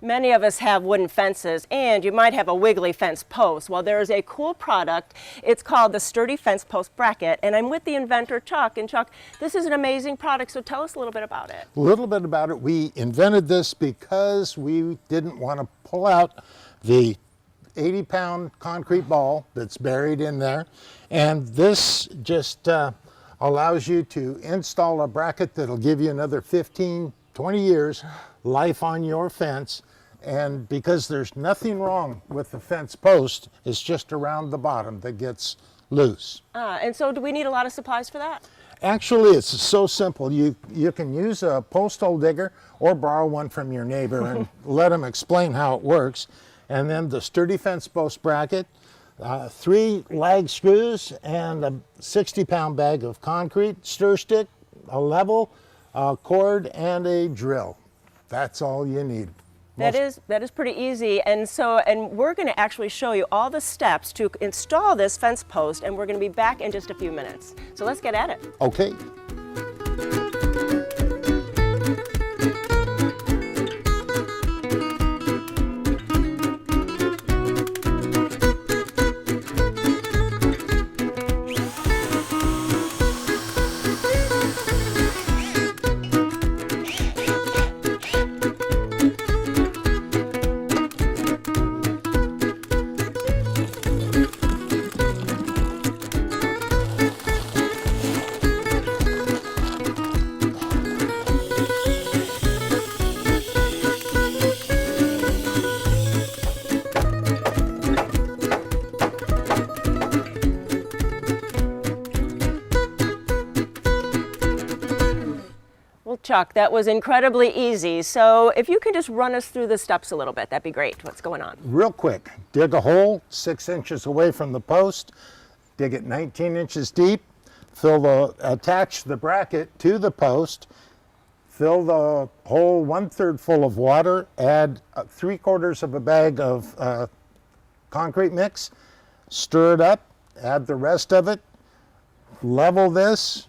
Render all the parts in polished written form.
Many of us have wooden fences, and you might have a wiggly fence post. Well, there is a cool product. It's called the Stur-D fence post bracket, and I'm with the inventor, Chuck. And Chuck, this is an amazing product, so tell us a little bit about it. A little bit about it. We invented this because we didn't want to pull out the 80-pound concrete ball that's buried in there, and this just allows you to install a bracket that'll give you another 15, 20 years life on your fence. And because there's nothing wrong with the fence post, it's just around the bottom that gets loose. And so do we need a lot of supplies for that? Actually, it's so simple. You can use a post hole digger or borrow one from your neighbor and let them explain how it works. And then the Stur-D fence post bracket, 3 lag screws, and a 60-pound bag of concrete, stir stick, a level, a cord, and a drill. That's all you need. That is pretty easy, and we're going to actually show you all the steps to install this fence post, and we're going to be back in just a few minutes. So let's get at it. Okay. Chuck, that was incredibly easy. So if you can just run us through the steps a little bit, that'd be great. What's going on? Real quick, dig a hole 6 inches away from the post, dig it 19 inches deep, attach the bracket to the post, fill the hole 1/3 full of water, add 3/4 of a bag of concrete mix, stir it up, add the rest of it, level this.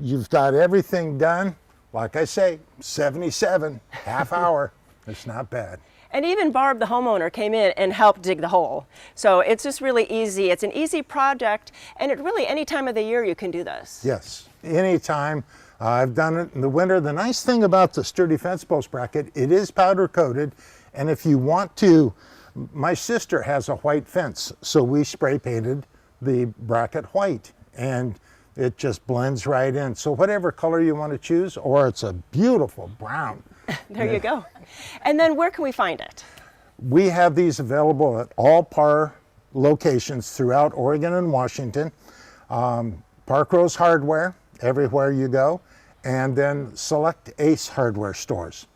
You've got everything done. Like I say, 77, half hour. It's not bad. And even Barb, the homeowner, came in and helped dig the hole. So it's just really easy. It's an easy project, and it really, any time of the year you can do this. Yes, anytime. I've done it in the winter. The nice thing about the Stur-D fence post bracket, it is powder coated, and if you want to, my sister has a white fence, so we spray painted the bracket white, and it just blends right in. So whatever color you want to choose, or it's a beautiful brown. There you go. And then where can we find it? We have these available at all PAR locations throughout Oregon and Washington. Park Rose Hardware, everywhere you go, and then select Ace Hardware stores.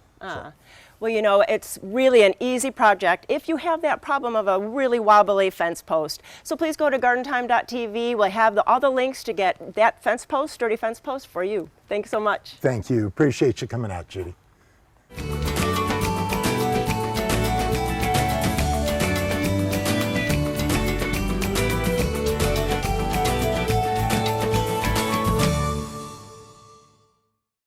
Well, you know, it's really an easy project if you have that problem of a really wobbly fence post. So please go to gardentime.tv. We'll have all the links to get that fence post, Stur-D fence post, for you. Thanks so much. Thank you. Appreciate you coming out, Judy.